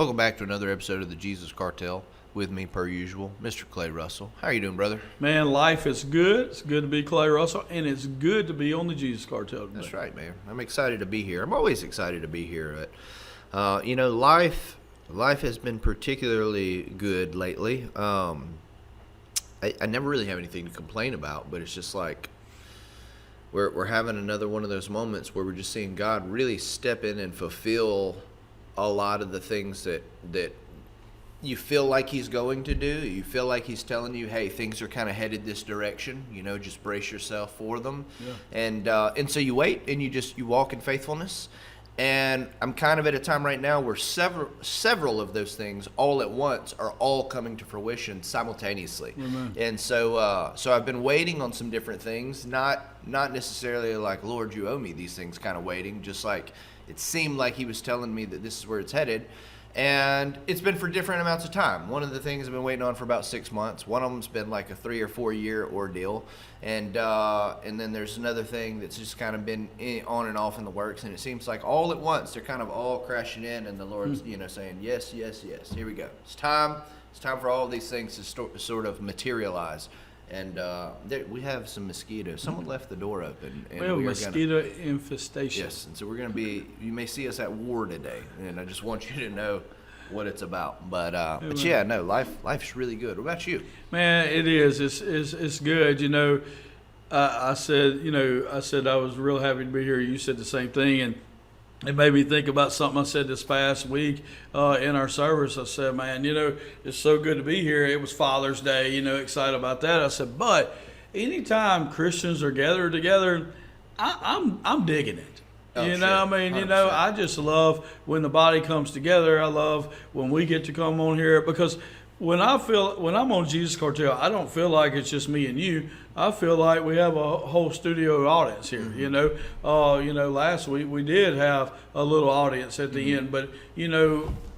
Welcome back to another episode of the Jesus Cartel. With me, per usual, Mr. Clay Russell. How are you doing, brother? Man, life is good. It's good to be Clay Russell, and it's good to be on the Jesus Cartel today. That's right, man. I'm excited to be here. I'm always excited to be here. But, life has been particularly good lately. I never really have anything to complain about, but it's just like we're having another one of those moments where we're just seeing God really step in and fulfill a lot of the things that you feel like he's going to do. You feel like he's telling you, hey, things are kind of headed this direction, just brace yourself for them. Yeah. And so you wait and you walk in faithfulness. And I'm kind of at a time right now where several of those things all at once are all coming to fruition simultaneously. Amen. And so I've been waiting on some different things, not necessarily like, Lord, you owe me these things kind of waiting, just like it seemed like he was telling me that this is where it's headed. And it's been for different amounts of time. One of the things I've been waiting on for about 6 months. One of them's been like a 3 or 4 year ordeal. And then there's another thing that's just kind of been on and off in the works. And it seems like all at once, they're kind of all crashing in. And the Lord's, saying, yes, yes, yes, here we go. It's time for all of these things to sort of materialize. And we have some mosquitoes. Someone left the door open. And we have mosquito infestation. Yes, and so we're going to you may see us at war today. And I just want you to know what it's about. But yeah, no, life's really good. What about you? Man, it is. It's good. I said I was real happy to be here. You said the same thing. And it made me think about something I said this past week in our service. I said, man, it's so good to be here. It was Father's Day, excited about that. I said, but anytime Christians are gathered together, I'm digging it. Oh, sure. I just love when the body comes together. I love when we get to come on here because when I'm on Jesus Cartel, I don't feel like it's just me and you. I feel like we have a whole studio audience here. Mm-hmm. Last week we did have a little audience at the end, but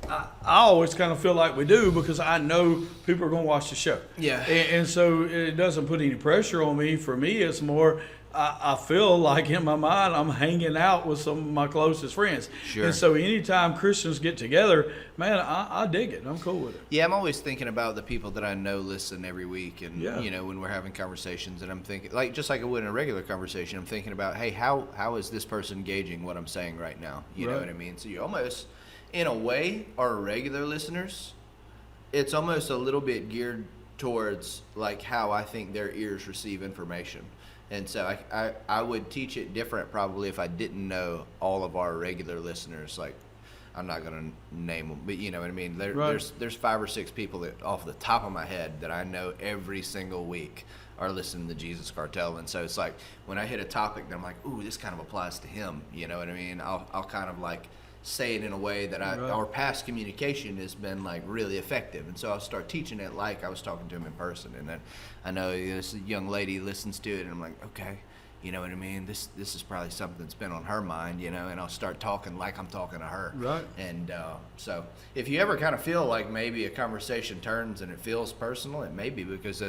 I always kind of feel like we do because I know people are going to watch the show. Yeah. And so it doesn't put any pressure on me. For me, it's more I feel like in my mind I'm hanging out with some of my closest friends. Sure. And so anytime Christians get together, man, I dig it. I'm cool with it. Yeah, I'm always thinking about the people that I know listen every week. And, yeah. When we're having conversations and I'm thinking, just like I would in a regular conversation, I'm thinking about, hey, how is this person gauging what I'm saying right now? You know what I mean? So you almost, in a way, our regular listeners, it's almost a little bit geared towards like how I think their ears receive information. And so I would teach it different probably if I didn't know all of our regular listeners. Like, I'm not going to name them, but you know what I mean? There's 5 or 6 people that off the top of my head that I know every single week are listening to Jesus Cartel. And so it's like when I hit a topic that I'm like, ooh, this kind of applies to him. You know what I mean? I'll kind of like say it in a way that our past communication has been like really effective. And so I'll start teaching it like I was talking to him in person. And then I know this young lady listens to it and I'm like, okay, you know what I mean? This is probably something that's been on her mind, and I'll start talking like I'm talking to her. Right. And so if you ever kind of feel like maybe a conversation turns and it feels personal, it may be because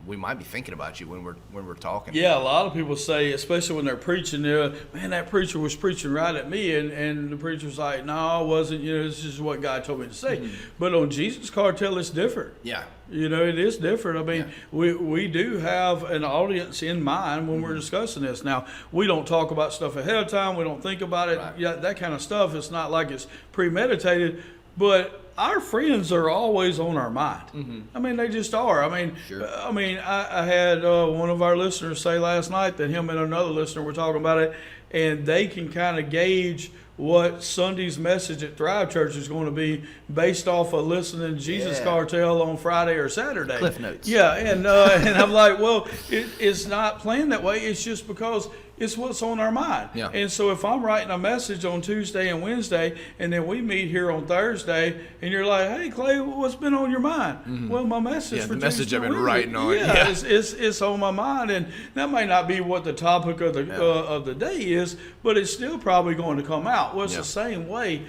we might be thinking about you when we're talking. Yeah, a lot of people say, especially when they're preaching, man, that preacher was preaching right at me, and the preacher's like, no, I wasn't. This is what God told me to say. Mm-hmm. But on Jesus Cartel, it's different. Yeah. It is different. I mean, we do have an audience in mind when we're discussing this. Now, we don't talk about stuff ahead of time. We don't think about it. Right. Yeah, that kind of stuff. It's not like it's premeditated, but our friends are always on our mind. Mm-hmm. I mean, they just are. I mean, sure. I had one of our listeners say last night that him and another listener were talking about it, and they can kind of gauge what Sunday's message at Thrive Church is going to be based off of listening to Jesus Cartel on Friday or Saturday. Cliff Notes. Yeah, and I'm like, well, it's not planned that way. It's just because it's what's on our mind. Yeah. And so if I'm writing a message on Tuesday and Wednesday, and then we meet here on Thursday, and you're like, hey, Clay, what's been on your mind? Mm-hmm. Well, my message for the message Tuesday I've been writing on. Yeah, it's on my mind, and that may not be what the topic of the day is, but it's still probably going to come out. Well, it's the same way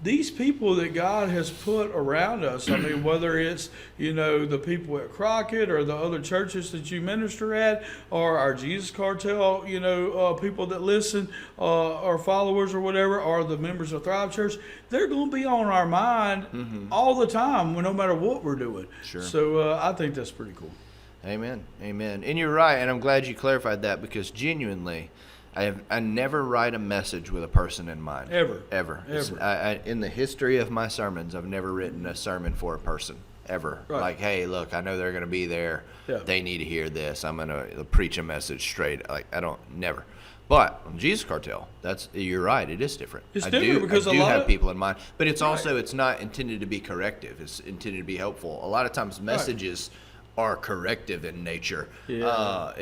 these people that God has put around us, I mean, whether it's, the people at Crockett or the other churches that you minister at, or our Jesus Cartel, people that listen, or followers or whatever, or the members of Thrive Church, they're going to be on our mind all the time, no matter what we're doing. Sure. So I think that's pretty cool. Amen. Amen. And you're right, and I'm glad you clarified that, because genuinely, I never write a message with a person in mind. Ever. In the history of my sermons, I've never written a sermon for a person, ever. Right. Like, hey, look, I know they're going to be there. Yeah. They need to hear this. I'm going to preach a message straight. Like, never. But on Jesus Cartel, you're right. It is different. It's different because I do have people in mind, but it's also, it's not intended to be corrective. It's intended to be helpful. A lot of times messages are corrective in nature. Yeah.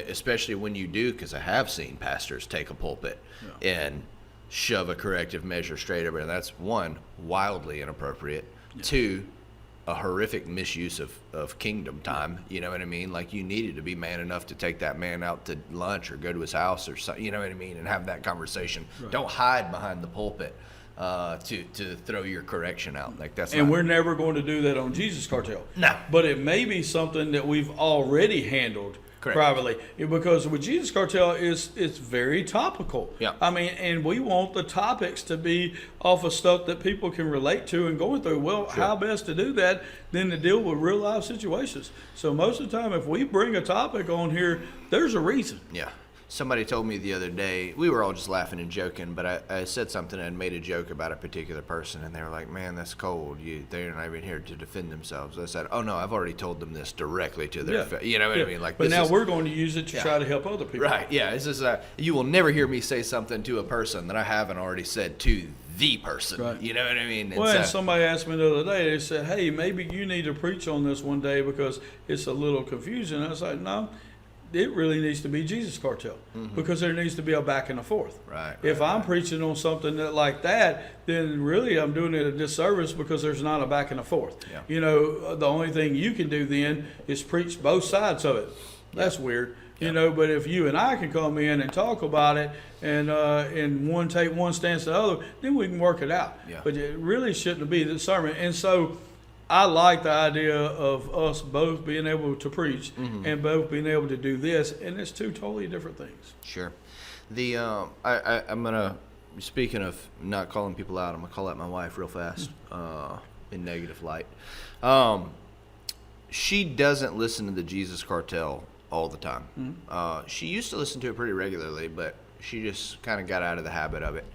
Especially when you do, because I have seen pastors take a pulpit and shove a corrective measure straight over, and that's one, wildly inappropriate. Yeah. Two, a horrific misuse of kingdom time. You know what I mean? Like, you needed to be man enough to take that man out to lunch or go to his house or something, you know what I mean, and have that conversation. Right. Don't hide behind the pulpit to throw your correction out. Like, that's and we're never going to do that on Jesus Cartel. No. But it may be something that we've already handled privately, because with Jesus Cartel it's very topical. Yeah. I mean, and we want the topics to be off of stuff that people can relate to and going through. Well, sure. How best to do that than to deal with real life situations? So most of the time, if we bring a topic on here, there's a reason. Yeah. Somebody told me the other day, we were all just laughing and joking, but I said something and made a joke about a particular person, and they were like, man, that's cold. They're not even here to defend themselves. I said, oh, no, I've already told them this directly to their face. You know what I mean? Like, but now we're going to use it to try to help other people. Right, yeah. It's just, you will never hear me say something to a person that I haven't already said to the person. Right. You know what I mean? And somebody asked me the other day, they said, hey, maybe you need to preach on this one day because it's a little confusing. I was like, no. It really needs to be Jesus Cartel, because there needs to be a back and a forth. Right. If I'm preaching on something like that, then really I'm doing it a disservice, because there's not a back and a forth. Yeah. The only thing you can do then is preach both sides of it. That's weird. Yeah. But if you and I can come in and talk about it and one take one stance to the other, then we can work it out. Yeah. But it really shouldn't be the sermon. And so I like the idea of us both being able to preach and both being able to do this, and it's two totally different things. Sure. I'm gonna, speaking of not calling people out, I'm gonna call out my wife real fast in negative light. She doesn't listen to the Jesus Cartel all the time. She used to listen to it pretty regularly, but she just kind of got out of the habit of it.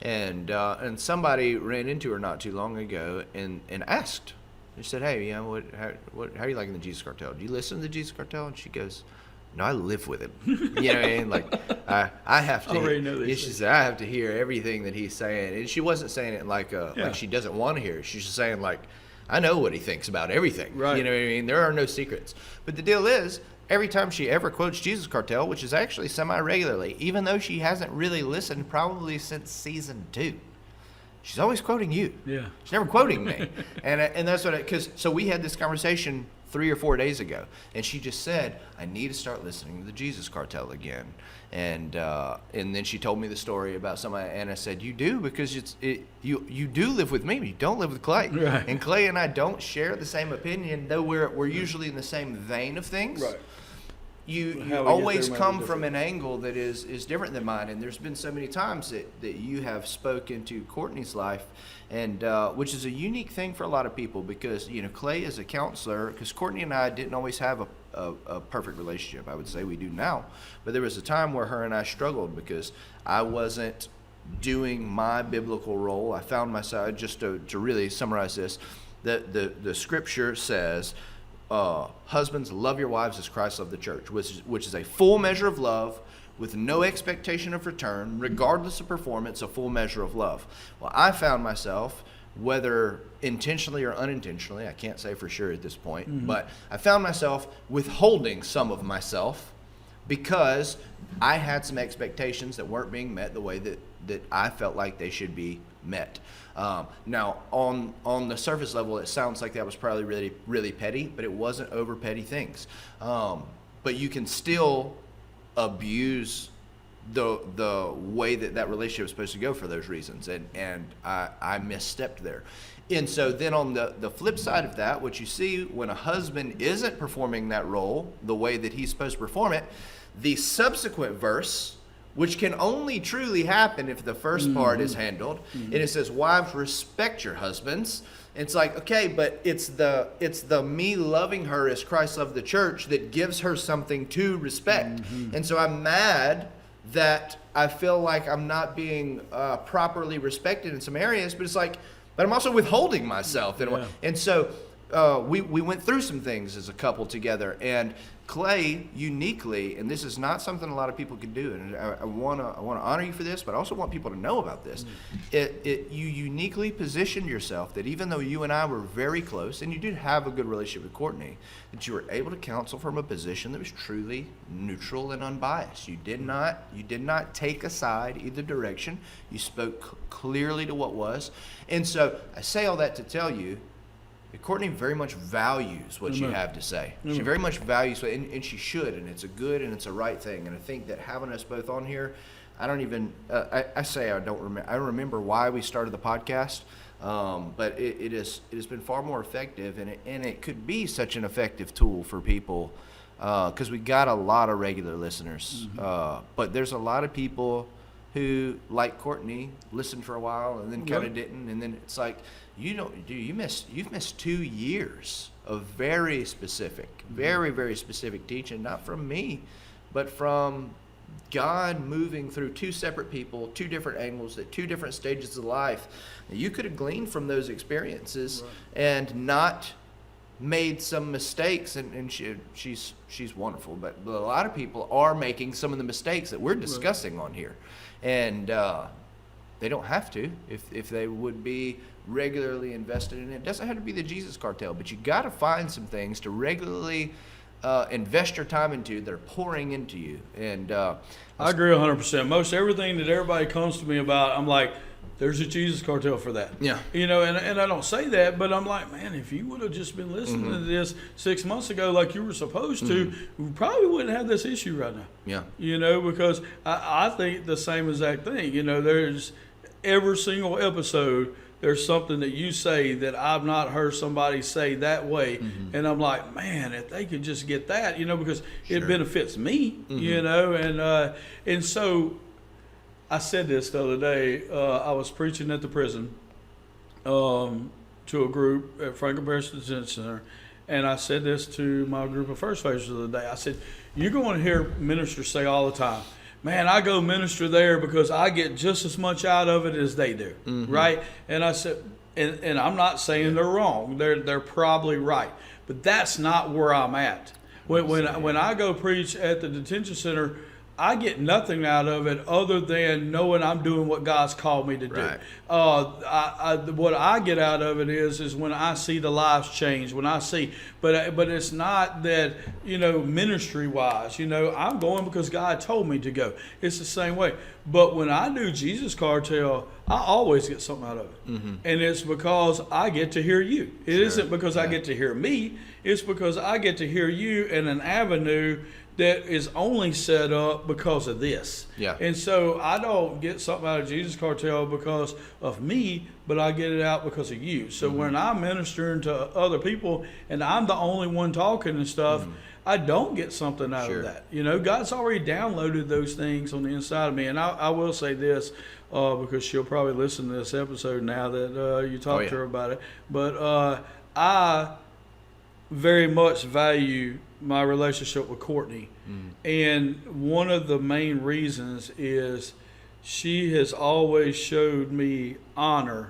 And somebody ran into her not too long ago and asked. They said, hey, how are you liking the Jesus Cartel? Do you listen to the Jesus Cartel? And she goes, no, I live with him. You know what I mean? Like, I have to. She said, I have to hear everything that he's saying. And she wasn't saying it like she doesn't want to hear it. She's just saying, like, I know what he thinks about everything. Right. You know what I mean? There are no secrets. But the deal is, every time she ever quotes Jesus Cartel, which is actually semi-regularly, even though she hasn't really listened probably since season 2. She's always quoting you. Yeah. She's never quoting me. and that's so we had this conversation 3 or 4 days ago, and she just said, I need to start listening to the Jesus Cartel again. And then she told me the story about somebody, and I said, you do, because you do live with me, but you don't live with Clay. Right. And Clay and I don't share the same opinion, though we're usually in the same vein of things. Right. You always come from an angle that is different than mine, and there's been so many times that you have spoken to Courtney's life, and which is a unique thing for a lot of people, because Clay is a counselor, because Courtney and I didn't always have a perfect relationship. I would say we do now, but there was a time where her and I struggled because I wasn't doing my biblical role. I found myself, just to really summarize this, that the scripture says, husbands, love your wives as Christ loved the church, which is a full measure of love with no expectation of return, regardless of performance, a full measure of love. Well, I found myself, whether intentionally or unintentionally, I can't say for sure at this point, but I found myself withholding some of myself because I had some expectations that weren't being met the way that I felt like they should be met. Now, on the surface level, it sounds like that was probably really, really petty, but it wasn't over petty things. But you can still abuse the way that relationship is supposed to go for those reasons, and I misstepped there. And so then on the flip side of that, what you see when a husband isn't performing that role the way that he's supposed to perform it, the subsequent verse, which can only truly happen if the first part is handled, and it says, wives, respect your husbands. It's like, okay, but it's the me loving her as Christ loved the church that gives her something to respect. And so I'm mad that I feel like I'm not being properly respected in some areas, but it's like, but I'm also withholding myself in a way. And so we went through some things as a couple together, and Clay uniquely, and this is not something a lot of people can do, and I want to honor you for this, but I also want people to know about this. You uniquely positioned yourself that even though you and I were very close, and you did have a good relationship with Courtney, that you were able to counsel from a position that was truly neutral and unbiased. You did not take a side either direction. You spoke clearly to what was. And so I say all that to tell you that Courtney very much values what you have to say. She very much values it, and she should, and it's a good and it's a right thing. And I think that having us both on here, I don't even, I don't remember why we started the podcast, but it has been far more effective, and it could be such an effective tool for people, because we got a lot of regular listeners, but there's a lot of people who, like Courtney, listened for a while and then kind of didn't, and then it's like, you've missed 2 years of very specific, very, very specific teaching, not from me, but from God moving through two separate people, two different angles, at two different stages of life. You could have gleaned from those experiences and not made some mistakes, and she's wonderful, but a lot of people are making some of the mistakes that we're discussing on here, and they don't have to if they would be regularly invested in it. It doesn't have to be the Jesus Cartel, but you got to find some things to regularly invest your time into that are pouring into you. And I agree 100%. Most everything that everybody comes to me about, I'm like, there's a Jesus Cartel for that. Yeah. And I don't say that, but I'm like, man, if you would have just been listening to this 6 months ago like you were supposed to, we probably wouldn't have this issue right now. Yeah. Because I think the same exact thing. There's every single episode, there's something that you say that I've not heard somebody say that way. And I'm like, man, if they could just get that, because it benefits me, and so I said this the other day. I was preaching at the prison to a group at Franklin Parish Detention Center, and I said this to my group of first phasers the other day. I said, you're going to hear ministers say all the time, man, I go minister there because I get just as much out of it as they do, right? And I said, and I'm not saying they're wrong. They're probably right, but that's not where I'm at. When I go preach at the detention center, I get nothing out of it other than knowing I'm doing what God's called me to do. Right. What I get out of it is when I see the lives change, when I see, but it's not that, ministry wise, I'm going because God told me to go. It's the same way. But when I do Jesus Cartel, I always get something out of it. And it's because I get to hear you. It isn't because I get to hear me. It's because I get to hear you in an avenue that is only set up because of this. Yeah. And so I don't get something out of Jesus Cartel because of me, but I get it out because of you. So when I'm ministering to other people and I'm the only one talking and stuff, I don't get something out of that. God's already downloaded those things on the inside of me. And I will say this, because she'll probably listen to this episode now that you talked to her about it. But I very much value my relationship with Courtney. And one of the main reasons is she has always showed me honor,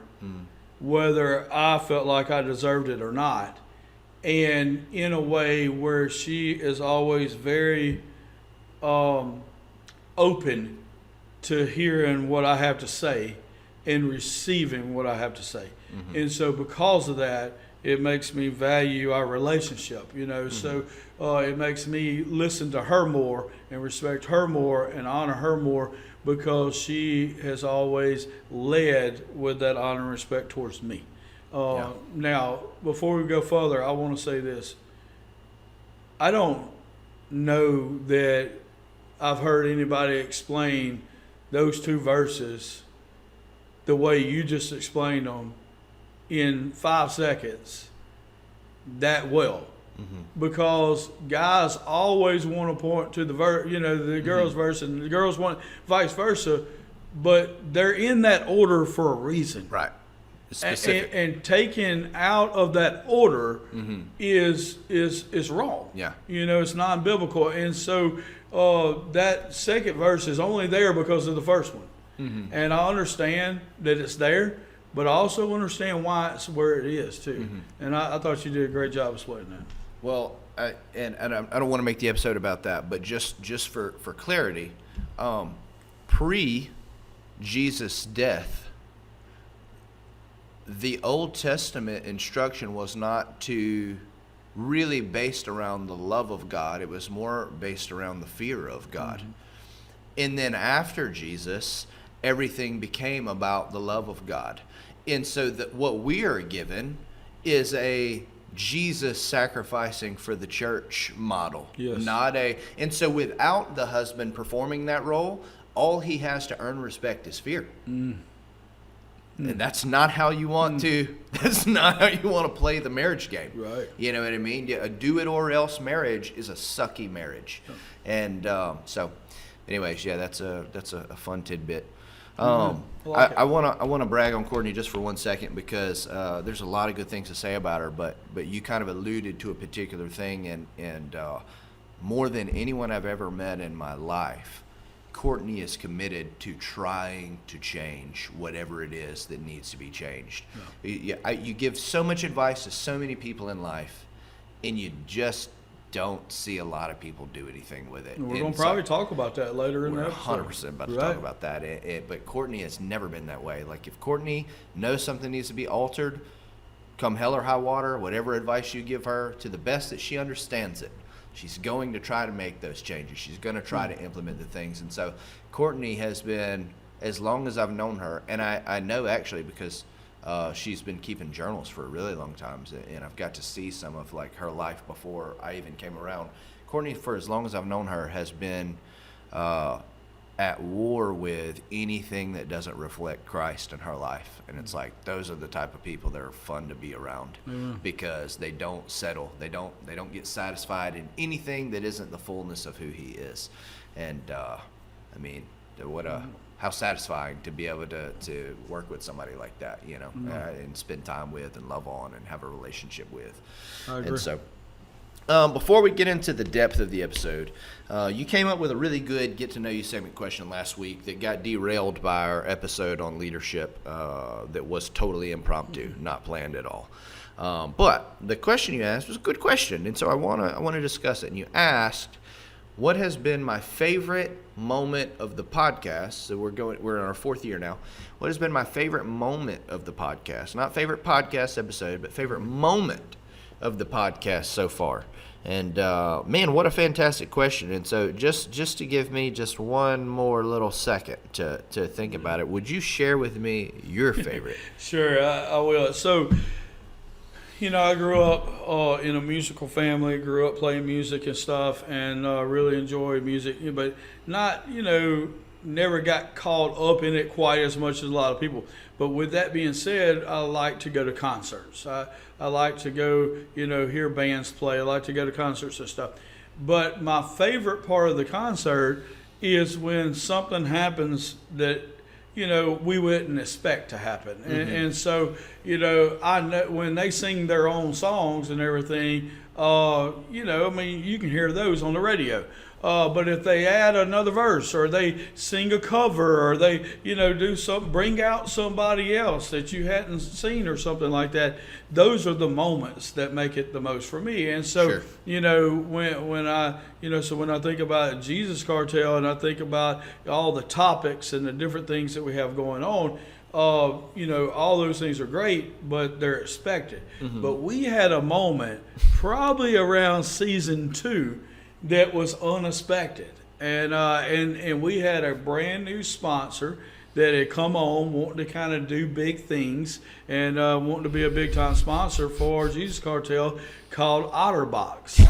whether I felt like I deserved it or not, and in a way where she is always very open to hearing what I have to say and receiving what I have to say. And so because of that, it makes me value our relationship, so it makes me listen to her more and respect her more and honor her more because she has always led with that honor and respect towards me. Now, before we go further, I want to say this. I don't know that I've heard anybody explain those two verses the way you just explained them in 5 seconds that well. Because guys always want to point to the verse, the girls' verse, and the girls want vice versa, but they're in that order for a reason. Right. It's specific. And taken out of that order is wrong. Yeah. It's non-biblical, and so that second verse is only there because of the first one. And I understand that it's there, but I also understand why it's where it is too. And I thought you did a great job of splitting that. Well, I don't want to make the episode about that, but just for clarity, pre-Jesus' death, the Old Testament instruction was not to really based around the love of God. It was more based around the fear of God. And then after Jesus, everything became about the love of God. And so that what we are given is a Jesus sacrificing for the church model. Yes. And so without the husband performing that role, all he has to earn respect is fear. And that's not how you want that's not how you want to play the marriage game. Right. You know what I mean? A do it or else marriage is a sucky marriage. And so anyways, yeah, that's a fun tidbit. I want to brag on Courtney just for 1 second because there's a lot of good things to say about her, but you kind of alluded to a particular thing, and more than anyone I've ever met in my life, Courtney is committed to trying to change whatever it is that needs to be changed. Yeah. You give so much advice to so many people in life, and you just don't see a lot of people do anything with it. We're going to probably talk about that later in the We're episode. 100% about to talk about that. But Courtney has never been that way. Like, if Courtney knows something needs to be altered, come hell or high water, whatever advice you give her, to the best that she understands it, she's going to try to make those changes. She's going to try to implement the things. And so Courtney has been, as long as I've known her, and I know actually because she's been keeping journals for a really long time, and I've got to see some of like her life before I even came around. Courtney, for as long as I've known her, has been at war with anything that doesn't reflect Christ in her life. And it's like, those are the type of people that are fun to be around because they don't settle. They don't get satisfied in anything that isn't the fullness of who he is. And I mean, how satisfying to be able to work with somebody like that, and spend time with and love on and have a relationship with. I agree. And so before we get into the depth of the episode, you came up with a really good get-to-know-you segment question last week that got derailed by our episode on leadership that was totally impromptu, not planned at all. But the question you asked was a good question, and so I want to discuss it. And you asked, what has been my favorite moment of the podcast? So we're in our 4th year now. What has been my favorite moment of the podcast? Not favorite podcast episode, but favorite moment of the podcast so far. And man, what a fantastic question. And so just to give me just one more little second to think about it, would you share with me your favorite? Sure, I will. So, I grew up in a musical family, grew up playing music and stuff, and really enjoyed music, but not, never got caught up in it quite as much as a lot of people. But with that being said, I like to go to concerts. I like to go, hear bands play. I like to go to concerts and stuff. But my favorite part of the concert is when something happens that, we wouldn't expect to happen. And so, I know when they sing their own songs and everything, you can hear those on the radio. But if they add another verse, or they sing a cover, or they, do something, bring out somebody else that you hadn't seen or something like that, those are the moments that make it the most for me. And so, Sure. when I, so when I think about Jesus Cartel and I think about all the topics and the different things that we have going on, all those things are great, but they're expected. But we had a moment probably around season 2 that was unexpected, and we had a brand new sponsor that had come on wanting to kind of do big things and wanting to be a big time sponsor for Jesus Cartel called Otterbox.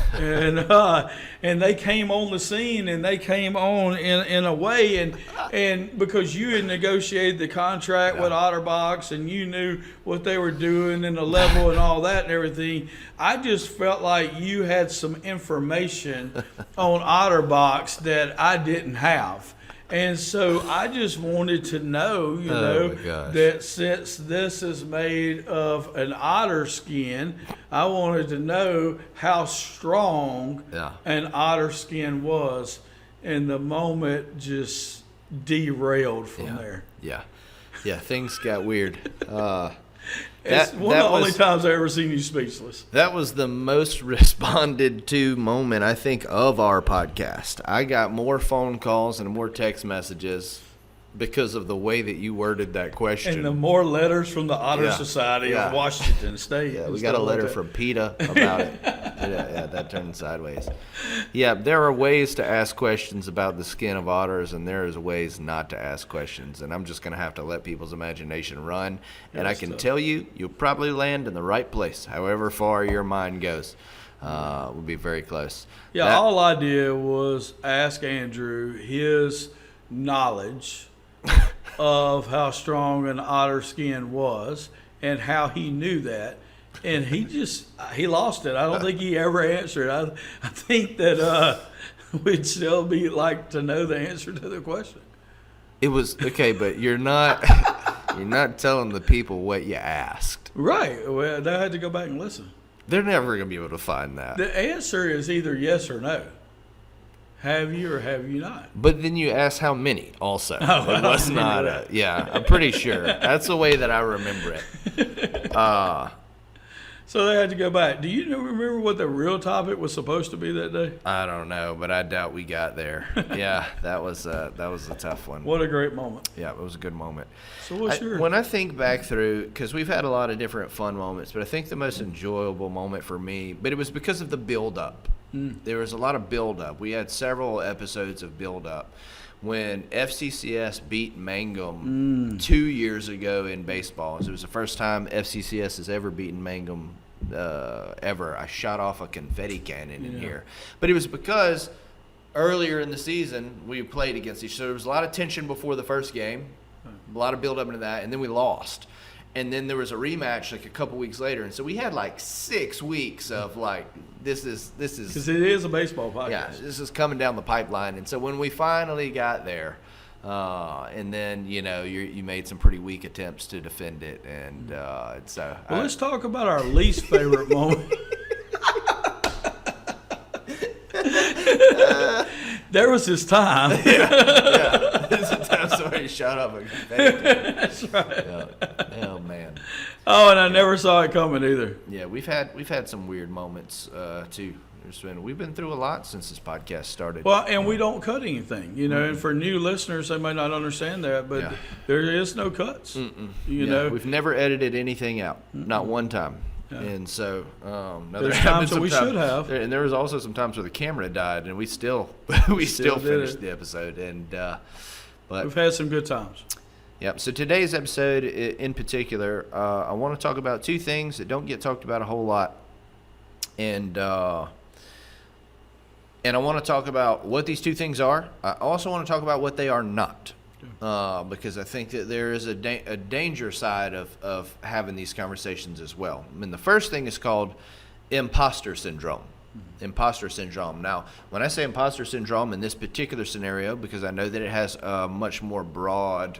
And they came on the scene, and they came on in a way, and because you had negotiated the contract with Otterbox and you knew what they were doing and the level and all that and everything, I just felt like you had some information on Otterbox that I didn't have. And so I just wanted to know, that since this is made of an otter skin, I wanted to know how strong an otter skin was. And the moment just derailed from there. Yeah, things got weird. It's one of the only times I've ever seen you speechless. That was the most responded to moment, I think, of our podcast. I got more phone calls and more text messages because of the way that you worded that question. And the more letters from the Otter Society of Washington State. Yeah, we got a letter from PETA about it. That turned sideways. Yeah, there are ways to ask questions about the skin of otters, and there is ways not to ask questions. And I'm just going to have to let people's imagination run. And I can tell you, you'll probably land in the right place, however far your mind goes. We'll be very close. Yeah, all I did was ask Andrew his knowledge of how strong an otter skin was and how he knew that, and he lost it. I don't think he ever answered. I think that we'd still be like to know the answer to the question. It was okay, but you're not telling the people what you asked. Right. Well, they had to go back and listen. They're never going to be able to find that. The answer is either yes or no. Have you or have you not? But then you asked how many also. It was not I'm pretty sure. That's the way that I remember it. So they had to go back. Do you remember what the real topic was supposed to be that day? I don't know, but I doubt we got there. Yeah, that was a tough one. What a great moment. Yeah, it was a good moment. So when I think back through, because we've had a lot of different fun moments, but I think the most enjoyable moment for me, but it was because of the build-up. There was a lot of build-up. We had several episodes of build-up. When FCCS beat Mangum 2 years ago in baseball, it was the first time FCCS has ever beaten Mangum ever. I shot off a confetti cannon in here. But it was because earlier in the season we played against each other. So there was a lot of tension before the first game, a lot of build-up into that, and then we lost. And then there was a rematch like a couple weeks later. And so we had like 6 weeks of like, this is because it is a baseball podcast. Yeah, this is coming down the pipeline. And so when we finally got there, and then you made some pretty weak attempts to defend it, and so. Well, let's talk about our least favorite moment. There was this time. There's a time somebody shot off a confetti. That's right. Oh man. Oh, and I never saw it coming either. Yeah, we've had some weird moments too. We've been through a lot since this podcast started. Well, and we don't cut anything, and for new listeners, they might not understand that, but there is no cuts. We've never edited anything out, not one time. Yeah. And so there's times that we should have, and there was also some times where the camera died, and we still finished the episode. And but we've had some good times. Yep. So today's episode, in particular, I want to talk about 2 things that don't get talked about a whole lot, and I want to talk about what these 2 things are. I also want to talk about what they are not. Because I think that there is a danger side of having these conversations as well. I mean, the first thing is called imposter syndrome. Imposter syndrome. Now, when I say imposter syndrome in this particular scenario, because I know that it has a much more broad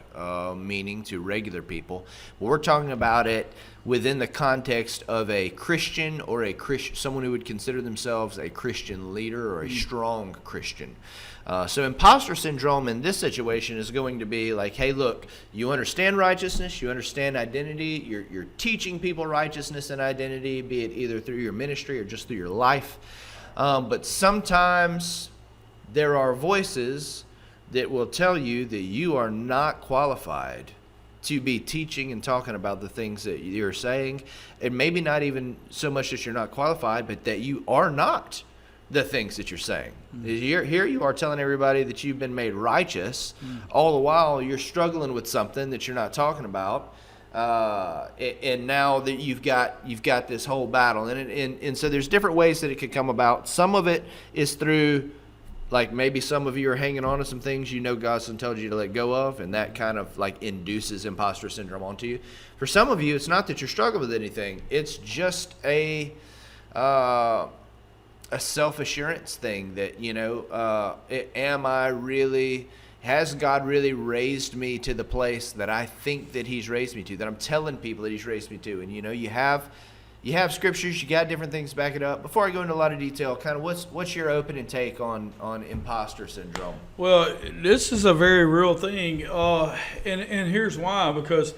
meaning to regular people, we're talking about it within the context of a Christian or someone who would consider themselves a Christian leader or a strong Christian. So imposter syndrome in this situation is going to be like, hey, look, you understand righteousness, you understand identity, you're teaching people righteousness and identity, be it either through your ministry or just through your life. But sometimes there are voices that will tell you that you are not qualified to be teaching and talking about the things that you're saying. And maybe not even so much that you're not qualified, but that you are not the things that you're saying. Here you are telling everybody that you've been made righteous, all the while you're struggling with something that you're not talking about, and now that you've got this whole battle, and so there's different ways that it could come about. Some of it is through, like, maybe some of you are hanging on to some things God's told you to let go of, and that kind of like induces imposter syndrome onto you. For some of you, it's not that you're struggling with anything; it's just a self-assurance thing that, has God really raised me to the place that I think that he's raised me to, that I'm telling people that he's raised me to? And, you have scriptures, you got different things to back it up. Before I go into a lot of detail, kind of what's your opening take on imposter syndrome? Well, this is a very real thing, and here's why. Because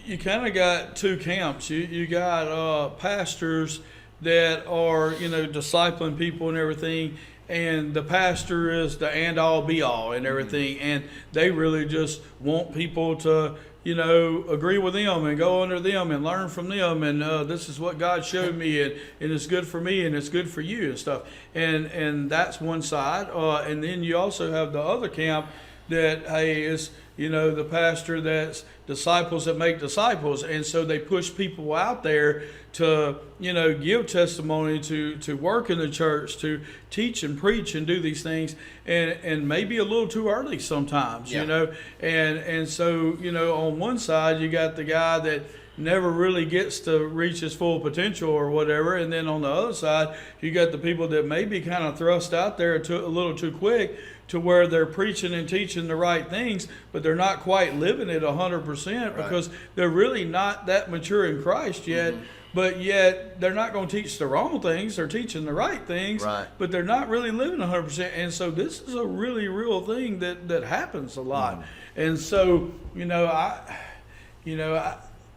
you kind of got two camps. You got pastors that are, discipling people and everything, and the pastor is the end-all be-all and everything, and they really just want people to, agree with them and go under them and learn from them, and this is what God showed me, and it's good for me, and it's good for you and stuff. And that's one side. And then you also have the other camp that, hey, is, the pastor that's disciples that make disciples, and so they push people out there to, give testimony, to work in the church, to teach and preach and do these things, and maybe a little too early sometimes, and so, on one side you got the guy that never really gets to reach his full potential or whatever, and then on the other side you got the people that may be kind of thrust out there a little too quick, to where they're preaching and teaching the right things, but they're not quite living it 100% because they're really not that mature in Christ yet. But yet they're not going to teach the wrong things. They're teaching the right things, but they're not really living 100%. And so this is a really real thing that happens a lot. And so,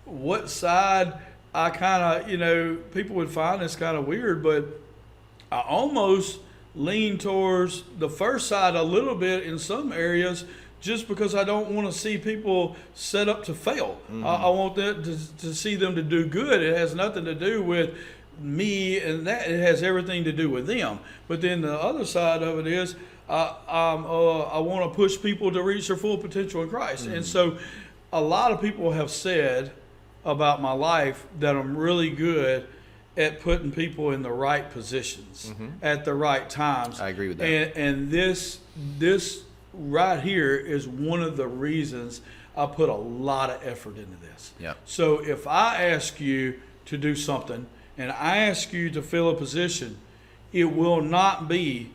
what side I kind of, people would find this kind of weird, but I almost lean towards the first side a little bit in some areas, just because I don't want to see people set up to fail. I want to see them to do good. It has nothing to do with me, and that it has everything to do with them. But then the other side of it is I want to push people to reach their full potential in Christ. And so a lot of people have said about my life that I'm really good at putting people in the right positions at the right times. I agree with that. And this right here is one of the reasons I put a lot of effort into this. So if I ask you to do something and I ask you to fill a position, it will not be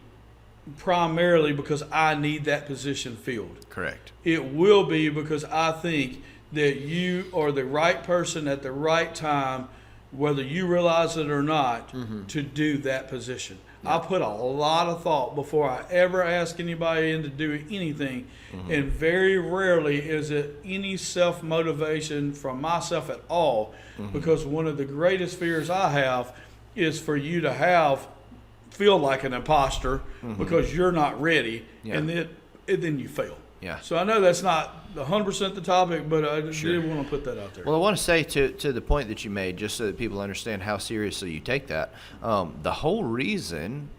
primarily because I need that position filled. Correct. It will be because I think that you are the right person at the right time, whether you realize it or not, to do that position. I put a lot of thought before I ever ask anybody in to do anything, and very rarely is it any self-motivation from myself at all, because one of the greatest fears I have is for you to feel like an imposter because you're not ready, and then you fail. So I know that's not 100% the topic, but I did want to put that out there. Well, I want to say to the point that you made, just so that people understand how seriously you take that, the whole reason,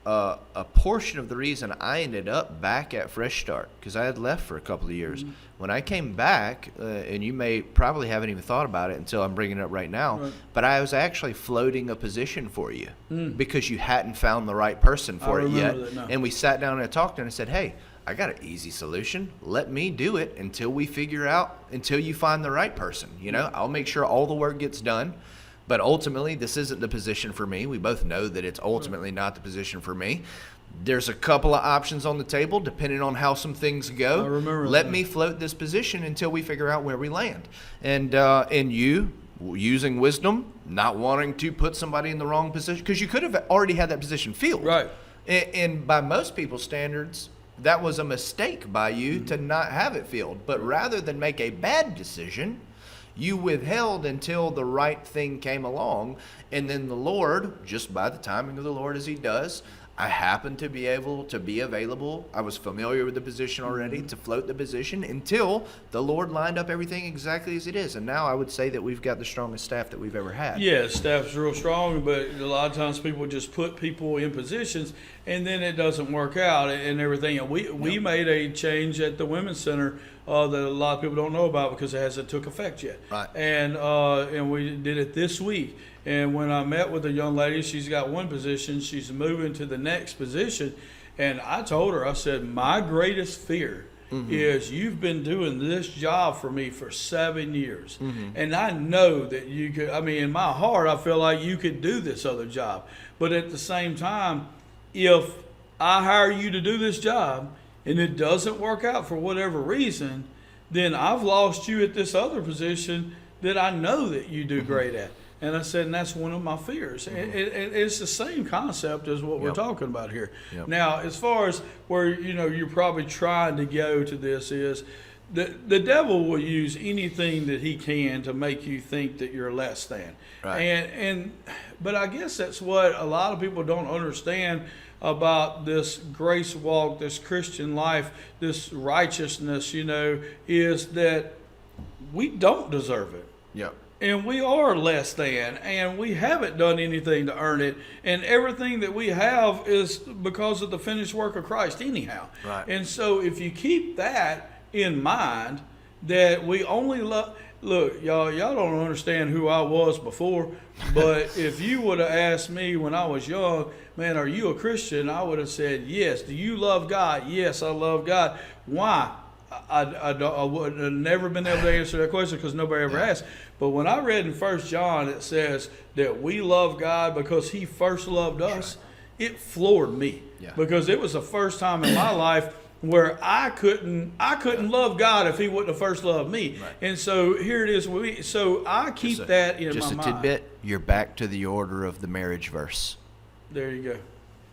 a portion of the reason I ended up back at Fresh Start, because I had left for a couple of years. When I came back, and you may probably haven't even thought about it until I'm bringing it up right now, but I was actually floating a position for you because you hadn't found the right person for it yet. And we sat down and talked, and I said, hey, I got an easy solution. Let me do it until you find the right person. I'll make sure all the work gets done. But ultimately, this isn't the position for me. We both know that it's ultimately not the position for me. There's a couple of options on the table, depending on how some things go. I remember Let me float this position until we figure out where we land. And you, using wisdom, not wanting to put somebody in the wrong position, because you could have already had that position filled. Right. And by most people's standards, that was a mistake by you to not have it filled. But rather than make a bad decision, you withheld until the right thing came along. And then the Lord, just by the timing of the Lord as he does, I happened to be able to be available. I was familiar with the position already to float the position until the Lord lined up everything exactly as it is. And now I would say that we've got the strongest staff that we've ever had. Yeah, staff's real strong, but a lot of times people just put people in positions and then it doesn't work out and everything. And we made a change at the Women's Center that a lot of people don't know about because it hasn't took effect yet. Right. And we did it this week. And when I met with a young lady, she's got one position, she's moving to the next position. And I told her, I said, my greatest fear is you've been doing this job for me for 7 years. And I know that you could, I mean, in my heart, I feel like you could do this other job. But at the same time, if I hire you to do this job and it doesn't work out for whatever reason, then I've lost you at this other position that I know that you do great at. And I said, and that's one of my fears. It's the same concept as what we're talking about here. Now, as far as where, you're probably trying to go to this is, the devil will use anything that he can to make you think that you're less than. Right. But I guess that's what a lot of people don't understand about this grace walk, this Christian life, this righteousness, is that we don't deserve it. Yep. And we are less than, and we haven't done anything to earn it. And everything that we have is because of the finished work of Christ anyhow. Right. And so if you keep that in mind, that we only love, look, y'all don't understand who I was before, but if you would have asked me when I was young, man, are you a Christian? I would have said, yes. Do you love God? Yes, I love God. Why? I would have never been able to answer that question because nobody ever asked. But when I read in 1 John, it says that we love God because he first loved us. It floored me because it was the first time in my life where I couldn't love God if he wouldn't have first loved me. Right. And so here it is. So I keep that in my mind. Just a tidbit, you're back to the order of the marriage verse. There you go.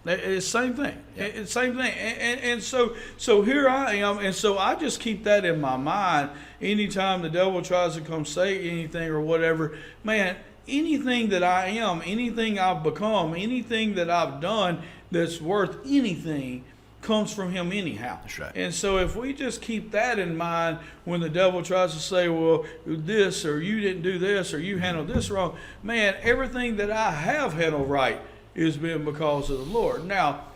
It's the same thing. It's the same thing. And so here I am. And so I just keep that in my mind. Anytime the devil tries to come say anything or whatever, man, anything that I am, anything I've become, anything that I've done that's worth anything comes from him anyhow. That's right. And so if we just keep that in mind when the devil tries to say, well, this or you didn't do this or you handled this wrong, man, everything that I have handled right is been because of the Lord. Now,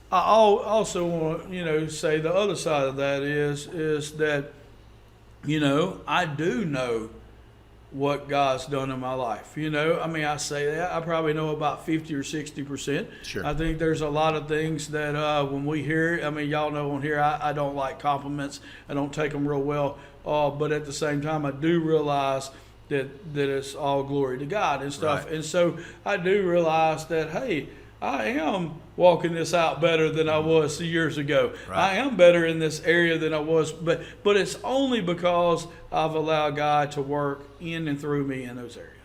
I also want to, say the other side of that is that, I do know what God's done in my life. I say that. I probably know about 50 or 60%. Sure. I think there's a lot of things that when we hear it, y'all know on here, I don't like compliments. I don't take them real well. But at the same time, I do realize that it's all glory to God and stuff. Right. And so I do realize that, hey, I am walking this out better than I was years ago. Right. I am better in this area than I was, but it's only because I've allowed God to work in and through me in those areas.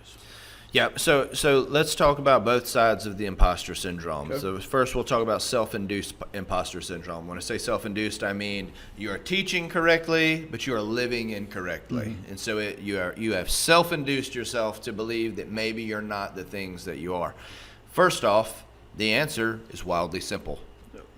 Yeah, so let's talk about both sides of the imposter syndrome. Okay. So first we'll talk about self-induced imposter syndrome. When I say self-induced, I mean you are teaching correctly, but you are living incorrectly. Mm-hmm. And so you have self-induced yourself to believe that maybe you're not the things that you are. First off, the answer is wildly simple.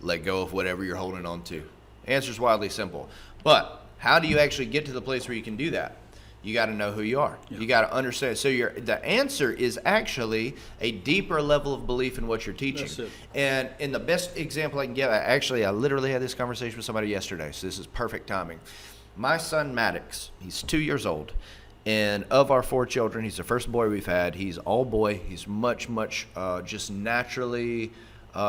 Let go of whatever you're holding on to. The answer is wildly simple. But how do you actually get to the place where you can do that? You got to know who you are. Yeah. You got to understand. So the answer is actually a deeper level of belief in what you're teaching. That's it. And in the best example I can give, I literally had this conversation with somebody yesterday, so this is perfect timing. My son Maddox, he's 2 years old, and of our 4 children, he's the first boy we've had. He's all boy. He's much just naturally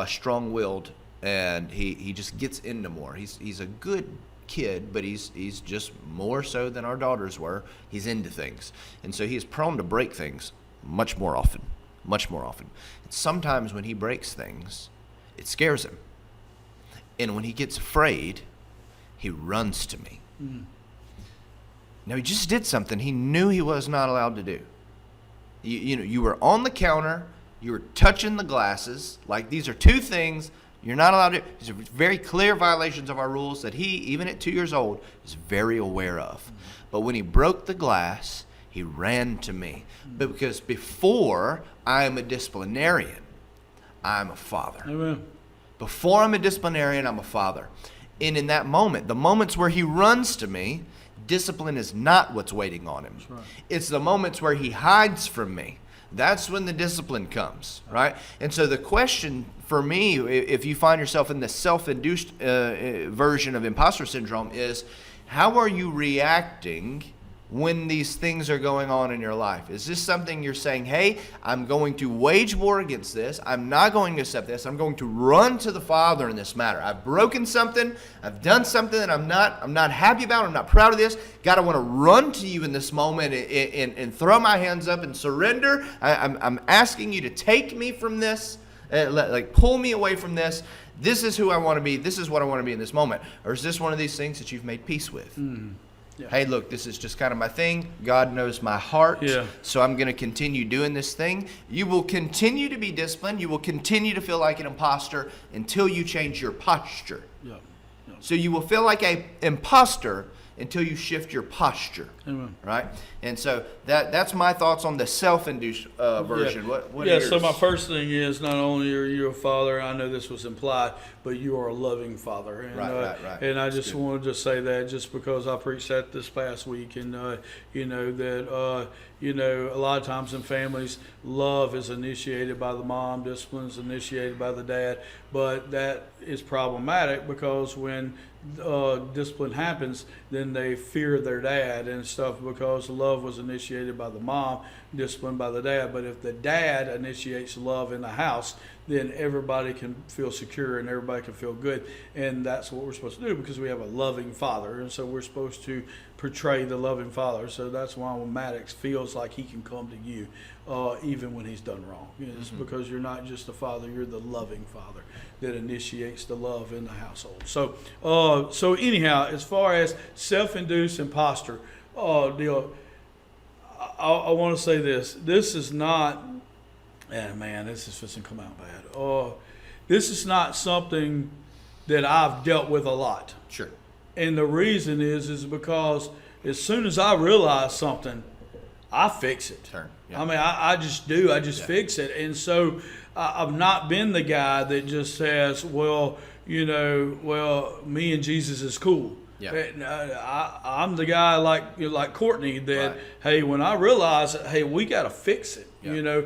strong-willed, and he just gets into more. He's a good kid, but he's just more so than our daughters were. He's into things, and so he is prone to break things much more often. And sometimes when he breaks things, it scares him, and when he gets afraid, he runs to me. Mm. Now he just did something he knew he was not allowed to do. You were on the counter, you were touching the glasses. Like, these are 2 things you're not allowed to do. These are very clear violations of our rules that he, even at 2 years old, is very aware of. But when he broke the glass, He ran to me. But because before I am a disciplinarian, I'm a father. Amen. Before I'm a disciplinarian, I'm a father. And in that moment, the moments where he runs to me, discipline is not what's waiting on him. That's right. It's the moments where he hides from me. That's when the discipline comes, right? And so the question for me, if you find yourself in the self-induced version of imposter syndrome, is how are you reacting when these things are going on in your life? Is this something you're saying, hey, I'm going to wage war against this. I'm not going to accept this. I'm going to run to the Father in this matter. I've broken something. I've done something that I'm not happy about. I'm not proud of this. God, I want to run to you in this moment and throw my hands up and surrender. I'm asking you to take me from this, like pull me away from this. This is who I want to be. This is what I want to be in this moment. Or is this one of these things that you've made peace with? Yeah. Hey, look, this is just kind of my thing. God knows my heart. Yeah. So I'm going to continue doing this thing. You will continue to be disciplined. You will continue to feel like an imposter until you change your posture. Yeah. Yeah. So you will feel like an imposter until you shift your posture. Amen. Right? And so that's my thoughts on the self-induced version. Yeah. What are yours? So my first thing is, not only are you a father, I know this was implied, but you are a loving father. And, Right. And I That's just good. wanted to say that just because I preached that this past week, and a lot of times in families, love is initiated by the mom, discipline is initiated by the dad, but that is problematic because when discipline happens, then they fear their dad and stuff because love was initiated by the mom, discipline by the dad. But if the dad initiates love in the house, then everybody can feel secure and everybody can feel good. And that's what we're supposed to do because we have a loving father. And so we're supposed to portray the loving father. So that's why when Maddox feels like he can come to you, even when he's done wrong. It's because you're not just the father, you're the loving father that initiates the love in the household. So anyhow, as far as self-induced imposter deal, I want to say this. This is not, this is just going to come out bad. This is not something that I've dealt with a lot. Sure. And the reason is because as soon as I realize something, I fix it. Turn. Yeah. I mean, I just do. I just fix it. And so I've not been the guy that just says, well, me and Jesus is cool. Yeah. I'm the guy like Courtney that, Right. hey, when I realize that, hey, we got to fix it, Yeah.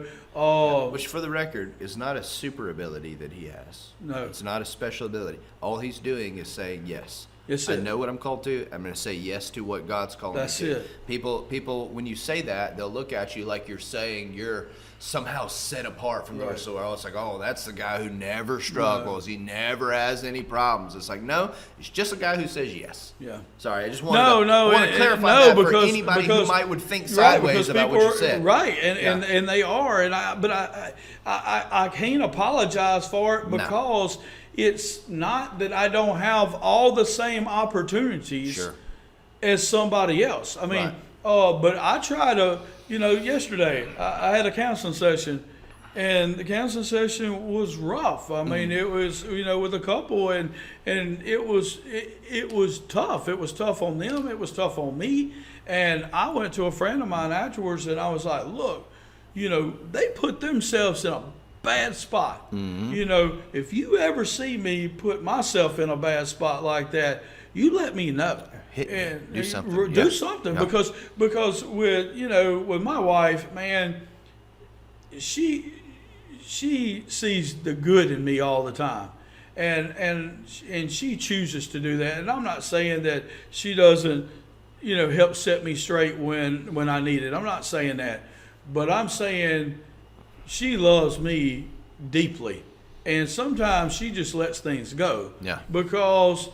Which, for the record, is not a super ability that he has. No. It's not a special ability. All he's doing is saying yes. Yes, I it. know what I'm called to. I'm going to say yes to what God's calling That's me to. it. People, when you say that, they'll look at you like you're saying you're somehow set apart from the rest of the world. It's like, oh, that's the guy who never struggles. He never has any problems. It's like, no, it's just a guy who says yes. Yeah. Sorry, I just wanted to clarify that for anybody who would think sideways about what you said. Right, and they are, I can't apologize for it because it's not that I don't have all the same opportunities as somebody else. I mean, but I try to, yesterday I had a counseling session, and the counseling session was rough. I mean, it was, with a couple, and it was tough. It was tough on them. It was tough on me. And I went to a friend of mine afterwards, and I was like, look, they put themselves in a bad spot. If you ever see me put myself in a bad spot like that, you let me know. Do something. Do something. Because with my wife, man, she sees the good in me all the time. And she chooses to do that. And I'm not saying that she doesn't, help set me straight when I need it. I'm not saying that. But I'm saying she loves me deeply. And sometimes she just lets things go. Yeah. Because,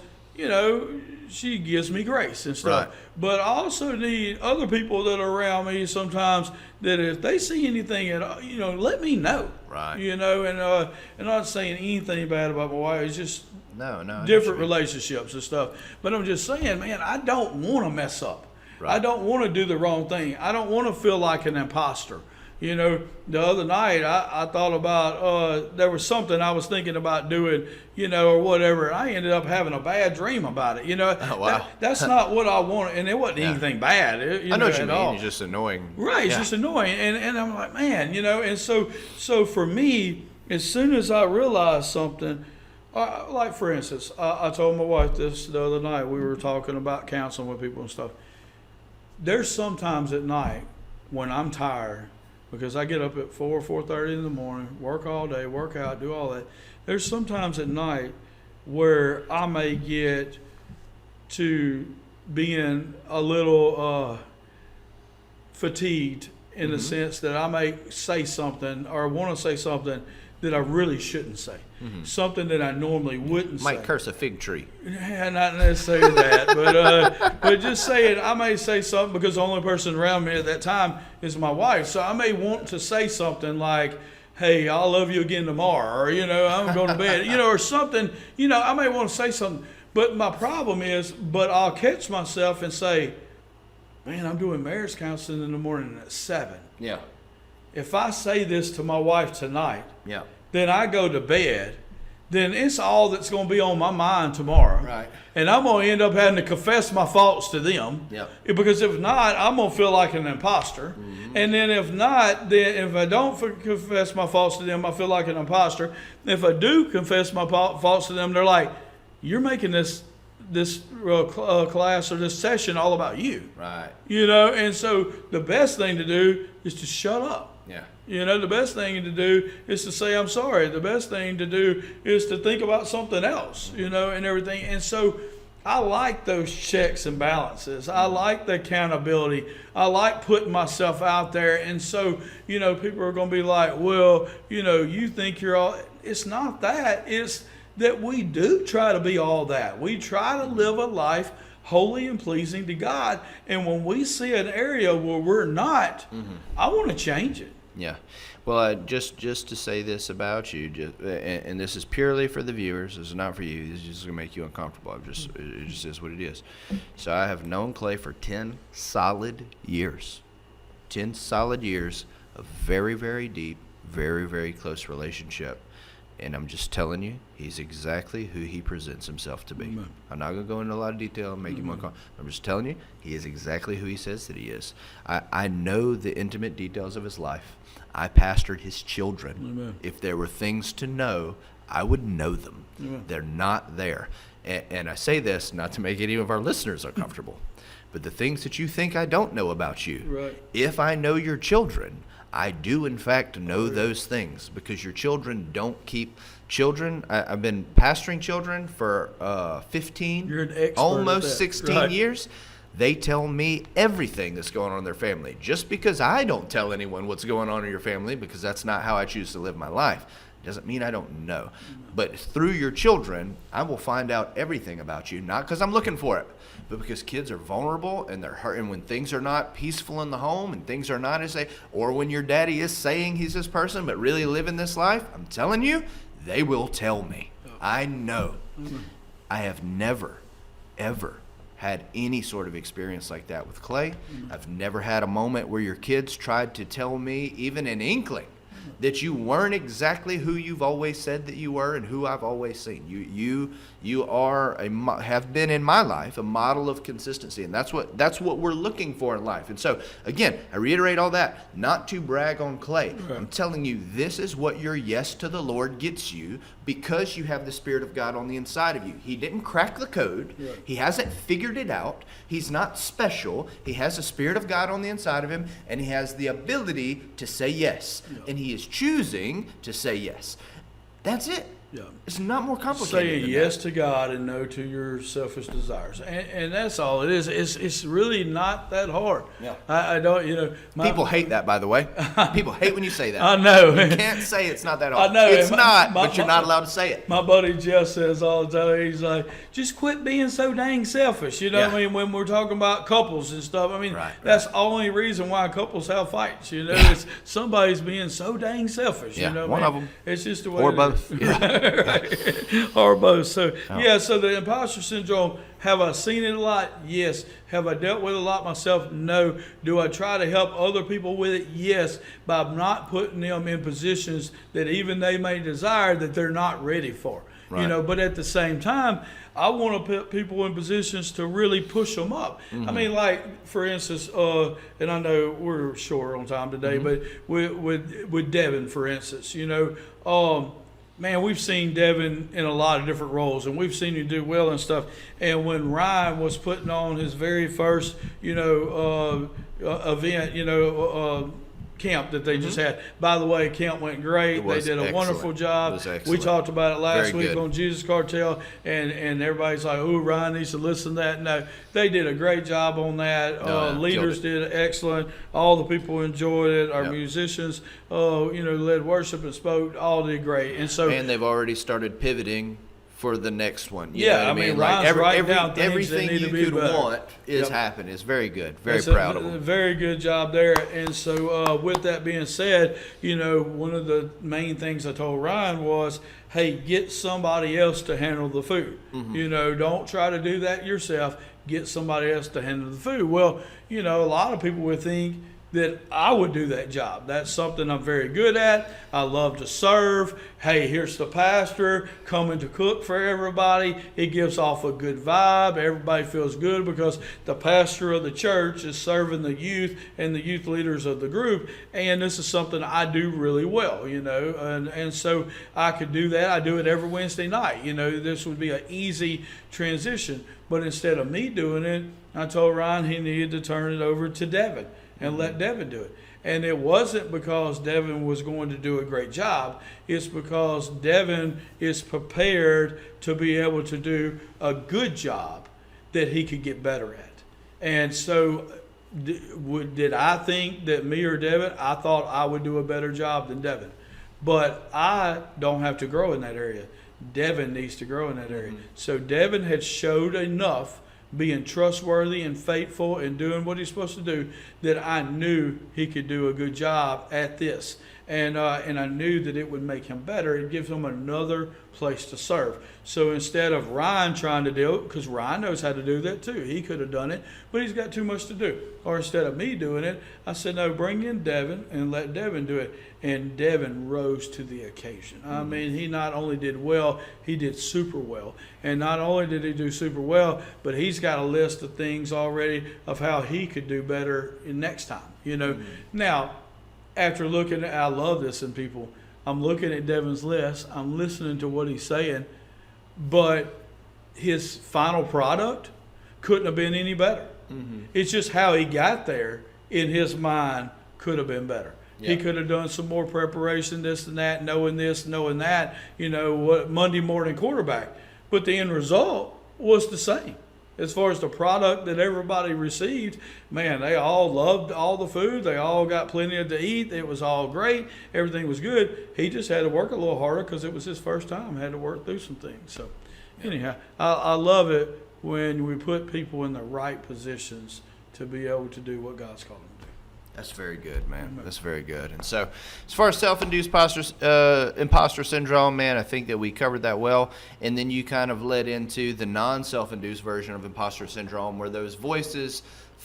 she gives me grace and stuff. Right. But I also need other people that are around me sometimes that if they see anything at all, let me know. Right. And I'm not saying anything bad about my wife. It's just different relationships and stuff. But I'm just saying, man, I don't want to mess up. Right. I don't want to do the wrong thing. I don't want to feel like an imposter. You know, the other night I thought about there was something I was thinking about doing, you know, or whatever. And I ended up having a bad dream about it. You know, that's not what I wanted, and it wasn't anything bad. I know what you mean. It's just annoying. Right, it's just annoying, and I'm like, man, you know, and so for me, as soon as I realized something. Like, for instance, I told my wife this the other night. We were talking about counseling with people and stuff. There's sometimes at night when I'm tired because I get up at 4:30 in the morning, work all day, work out, do all that. There's sometimes at night where I may get to being a little fatigued in the sense that I may say something or want to say something that I really shouldn't say. Something that I normally wouldn't say. Might curse a fig tree. Yeah, not necessarily that, but just saying, I may say something because the only person around me at that time is my wife. So I may want to say something like, hey, I'll love you again tomorrow, or, you know, I'm going to bed, you know, or something. You know, I may want to say something. But my problem is, I'll catch myself and say, man, I'm doing marriage counseling in the morning at 7. Yeah. If I say this to my wife tonight, yeah, then I go to bed, then it's all that's going to be on my mind tomorrow. Right. And I'm going to end up having to confess my faults to them. Yeah. Because if not, I'm going to feel like an imposter. And then if not, then if I don't confess my faults to them, I feel like an imposter. If I do confess my faults to them, they're like, you're making this class or this session all about you. Right. You know, and so the best thing to do is to shut up. Yeah. You know, the best thing to do is to say, I'm sorry. The best thing to do is to think about something else, you know, and everything. And so I like those checks and balances. I like the accountability. I like putting myself out there. And so, you know, people are going to be like, well, you know, you think you're all, it's not that. It's that we do try to be all that. We try to live a life holy and pleasing to God. And when we see an area where we're not, I want to change it. Yeah. Well, just to say this about you, and this is purely for the viewers. This is not for you. This is just going to make you uncomfortable. It just is what it is. So I have known Clay for 10 solid years. 10 solid years of very, very deep, very, very close relationship. And I'm just telling you, he's exactly who he presents himself to be. Amen. I'm not going to go into a lot of detail and make you more uncomfortable. I'm just telling you, he is exactly who he says that he is. I know the intimate details of his life. I pastored his children. Amen. If there were things to know, I would know them. Amen. They're not there. And I say this not to make any of our listeners uncomfortable, but the things that you think I don't know about you, right. If I know your children, I do, in fact, know those things, because your children don't keep children. I've been pastoring children for 15, You're an expert almost at that. 16 Right. years. They tell me everything that's going on in their family. Just because I don't tell anyone what's going on in your family, because that's not how I choose to live my life, doesn't mean I don't know. But through your children, I will find out everything about you, not because I'm looking for it, but because kids are vulnerable and they're hurt. And when things are not peaceful in the home and things are not as they, or when your daddy is saying he's this person but really living this life, I'm telling you, they will tell me. I know. I have never, ever had any sort of experience like that with Clay. I've never had a moment where your kids tried to tell me, even an inkling, that you weren't exactly who you've always said that you were and who I've always seen. You are have been in my life a model of consistency, and that's what we're looking for in life. And so again, I reiterate all that not to brag on Clay. Right. I'm telling you, this is what your yes to the Lord gets you, because you have the Spirit of God on the inside of you. He didn't crack the code. Right. He hasn't figured it out. He's not special. He has the Spirit of God on the inside of him, and he has the ability to say yes. Yeah. And he is choosing to say yes. That's it. Yeah. It's not more complicated Saying than yes that. to God and no to your selfish desires, and that's all it is. It's really not that hard. Yeah. I don't, you know. People hate that, by the way. People hate when you say that. I know. You can't say it's not that hard. I know. It's And not, but you're not allowed to say it. My buddy Jeff says all the time, he's like, just quit being so dang selfish. You know what I Yeah. mean? When we're talking about couples and stuff, I mean, Right, that's the only reason why couples have fights. You know, it's somebody's being so dang selfish. Yeah, You know, one man. of them. It's just the way Or it both. is. Yeah. or both. So so the imposter syndrome, have I seen it a lot? Yes. Have I dealt with it a lot myself? No. Do I try to help other people with it? Yes. By not putting them in positions that even they may desire that they're not ready for. Right. You know, but at the same time, I want to put people in positions to really push them up. I mean, like, for instance, and I know we're short on time today, but with Devin, for instance, you know, man, we've seen Devin in a lot of different roles, and we've seen him do well and stuff. And when Ryan was putting on his very first, you know, event, you know, camp that they just had. By the way, camp went great. They did a wonderful job. We talked about it last week on Jesus Cartel, and everybody's like, "Oh, Ryan needs to listen to that." No, they did a great job on that. Leaders did excellent. All the people enjoyed it. Our musicians, you know, led worship and spoke. All did great. And they've already started pivoting for the next one. You yeah, know what I mean, like writing down things everything that need you to be could better. want is happening. It's very good. Very That's proud of a them. very good job there. And so with that being said, you know, one of the main things I told Ryan was, hey, get somebody else to handle the food. You know, don't try to do that yourself. Get somebody else to handle the food. Well, you know, a lot of people would think that I would do that job. That's something I'm very good at. I love to serve. Hey, here's the pastor coming to cook for everybody. It gives off a good vibe. Everybody feels good because the pastor of the church is serving the youth and the youth leaders of the group. And this is something I do really well, you know. And so I could do that. I do it every Wednesday night. You know, this would be an easy transition. But instead of me doing it, I told Ryan he needed to turn it over to Devin and let Devin do it. And it wasn't because Devin was going to do a great job. It's because Devin is prepared to be able to do a good job that he could get better at. And so did I think that me or Devin, I thought I would do a better job than Devin. But I don't have to grow in that area. Devin needs to grow in that area. So Devin had showed enough being trustworthy and faithful and doing what he's supposed to do, that I knew he could do a good job at this. And I knew that it would make him better. It gives him another place to serve. So instead of Ryan trying to do it, because Ryan knows how to do that too. He could have done it, but he's got too much to do. Or instead of me doing it, I said, no, bring in Devin and let Devin do it. And Devin rose to the occasion. I mean, he not only did well, he did super well. And not only did he do super well, but he's got a list of things already of how he could do better next time. You know, now, after looking at, I love this in people, I'm looking at Devin's list, I'm listening to what he's saying, but his final product couldn't have been any better. It's just how he got there in his mind could have been better. He could have done some more preparation, this and that, knowing this, knowing that, you know, what Monday morning quarterback. But the end result was the same. As far as the product that everybody received, man, they all loved all the food. They all got plenty to eat. It was all great. Everything was good. He just had to work a little harder because it was his first time. Had to work through some things. So anyhow, I love it when we put people in the right positions to be able to do what God's called them to do. That's very good, man. That's very good. And so, as far as self-induced imposter syndrome, man, I think that we covered that well. And then you kind of led into the non-self-induced version of imposter syndrome, where those voices,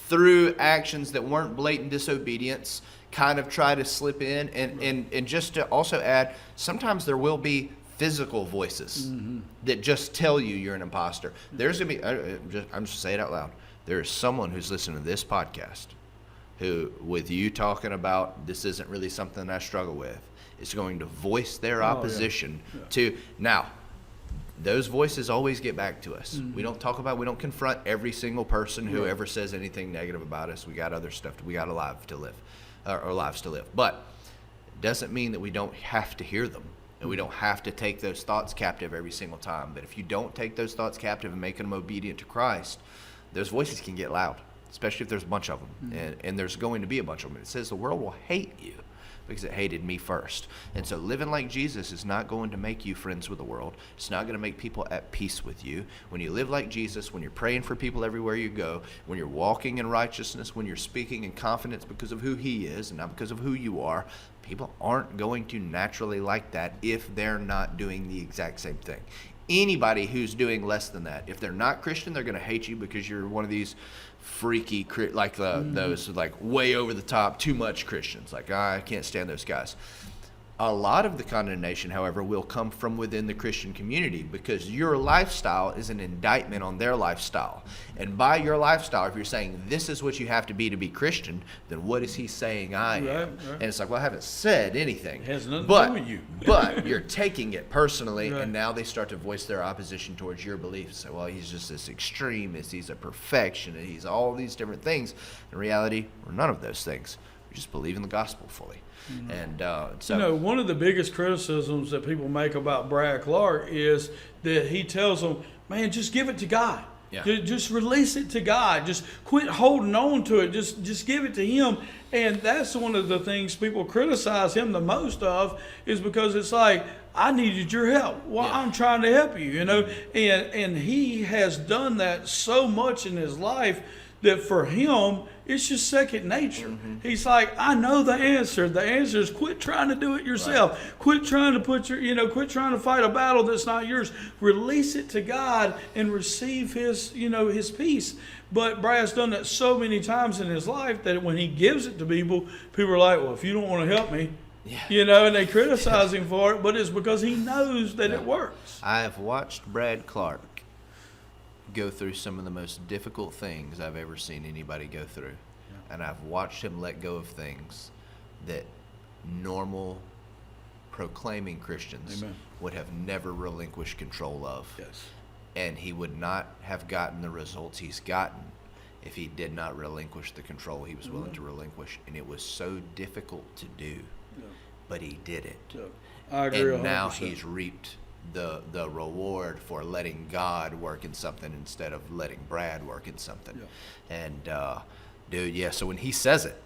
through actions that weren't blatant disobedience, kind of try to slip in. And just to also add, sometimes there will be physical voices that just tell you you're an imposter. There's going to be, I'm just saying it out loud, there is someone who's listening to this podcast who, with you talking about this isn't really something I struggle with, is going to voice their opposition to. Now, those voices always get back to us. We don't confront every single person who ever says anything negative about us. We got other stuff. We got a life to live, or lives to live. But it doesn't mean that we don't have to hear them. And we don't have to take those thoughts captive every single time. But if you don't take those thoughts captive and make them obedient to Christ, those voices can get loud, especially if there's a bunch of them. And there's going to be a bunch of them. It says the world will hate you because it hated me first. And so living like Jesus is not going to make you friends with the world. It's not going to make people at peace with you. When you live like Jesus, when you're praying for people everywhere you go, when you're walking in righteousness, when you're speaking in confidence because of who he is and not because of who you are, people aren't going to naturally like that if they're not doing the exact same thing. Anybody who's doing less than that, if they're not Christian, they're going to hate you because you're one of these freaky, like those like way over the top, too much Christians. Like, I can't stand those guys. A lot of the condemnation, however, will come from within the Christian community because your lifestyle is an indictment on their lifestyle. And by your lifestyle, if you're saying this is what you have to be Christian, then what is he saying I am? Right. And it's like, well, I haven't said anything. It has nothing to do with you. But you're taking it personally, right. And now they start to voice their opposition towards your beliefs. So, well, he's just this extremist, he's a perfectionist, he's all these different things. In reality, we're none of those things. We just believe in the gospel fully. Mm-hmm. And so, one of the biggest criticisms that people make about Brad Clark is that he tells them, man, just give it to God. Yeah. Just release it to God. Just quit holding on to it. Just give it to him. And that's one of the things people criticize him the most of, is because it's like, I needed your help. Well, yeah. I'm trying to help you, and he has done that so much in his life that for him, it's just second nature. Mm-hmm. He's like, I know the answer. The answer is quit trying to do it yourself. Right. Quit trying to quit trying to fight a battle that's not yours. Release it to God and receive his peace. But Brad's done that so many times in his life that when he gives it to people are like, well, if you don't want to help me, yeah. And they criticize him for it, but it's because he knows that it works. I have watched Brad Clark go through some of the most difficult things I've ever seen anybody go through. Yeah. And I've watched him let go of things that normal proclaiming Christians Amen. Would have never relinquished control of. Yes. And he would not have gotten the results he's gotten if he did not relinquish the control he was willing to relinquish. And it was so difficult to do, but he did it. Yeah. I agree. And 100%. Now he's reaped the reward for letting God work in something instead of letting Brad work in something. Yeah. And dude, so when he says it,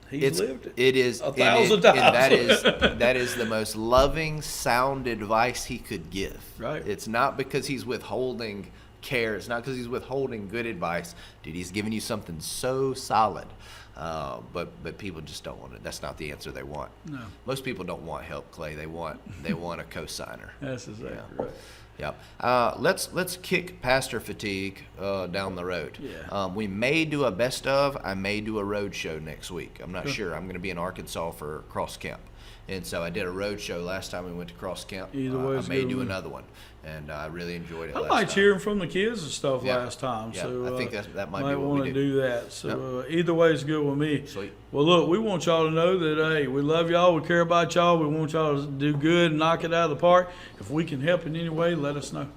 he's lived it. It is 1,000 times. And that is the most loving, sound advice he could give. Right. It's not because he's withholding care. It's not because he's withholding good advice. Dude, he's giving you something so solid. But people just don't want it. That's not the answer they want. No. Most people don't want help, Clay. They want a cosigner. That's exactly right. Yep. Let's kick pastor fatigue down the road. Yeah. We may do a best of. I may do a road show next week. I'm not sure. I'm going to be in Arkansas for cross camp, and so I did a road show last time we went to cross camp. Either way, I may do another one, and I really enjoyed it. I like cheering from the kids and stuff last time. Yeah, so I think that might be what want we to do that. So either way is good with me. Sweet. Well, look, we want y'all to know that, hey, we love y'all. We care about y'all. We want y'all to do good and knock it out of the park. If we can help in any way, let us know.